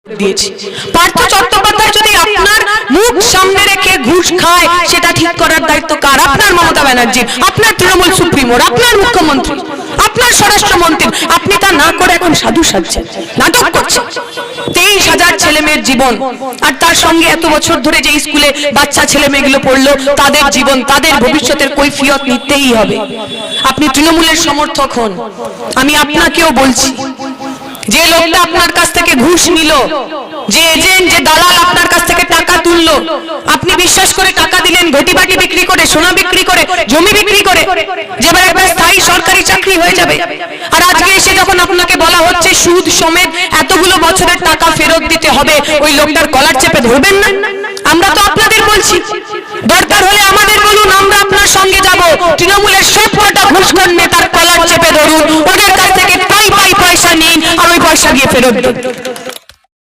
দিয়েছি। পার্থ চট্টোপাধ্যায় যদি আপনার মুখ সামনে রেখে ঘুষ খায়, সেটা ঠিক করার দায়িত্ব কার? আপনার মমতা ব্যানার্জির, আপনার তৃণমূল সুপ্রিমোর, আপনার মুখ্যমন্ত্রী, আপনার স্বরাষ্ট্রমন্ত্রী। আপনি তা না করে এখন সাধু সাজছেন, নাটক করছেন। 23,000 ছেলে মেয়ের জীবন, আর তার সঙ্গে এত বছর ধরে যে স্কুলে বাচ্চা ছেলে মেয়েগুলো পড়লো, তাদের জীবন, তাদের ভবিষ্যতের কৈফিয়ত নিতেই হবে। আপনি তৃণমূলের সমর্থক হন, আমি আপনাকেও বলছি, যে লোকটা আপনার কাছ থেকে ঘুষ নিল, যে এজেন্ট, যে দালাল আপনার কাছ থেকে টাকা তুললো, আপনি বিশ্বাস করে টাকা দিলেন, ঘটি বাটি বিক্রি করে, সোনা বিক্রি করে, জমি বিক্রি করে, যে এবার একটা স্থায়ী সরকারি চাকরি হয়ে যাবে। আর আজকে এসে যখন আপনাকে বলা হচ্ছে সুদ সমেত এতগুলো বছরের টাকা ফেরত দিতে হবে, ওই লোকটার কলার চেপে ধরবেন না? আমরা তো আপনাদের বলছি, দরকার হলে আমাদের বলুন, আমরা আপনার সঙ্গে যাব। তৃণমূলের সব কটা ঘুষখোর নেতার কলার চেপে ধরুন, ওদের কাছ থেকে পাই পয়সা নিন, আর ওই পয়সা দিয়ে ফেরত দিন।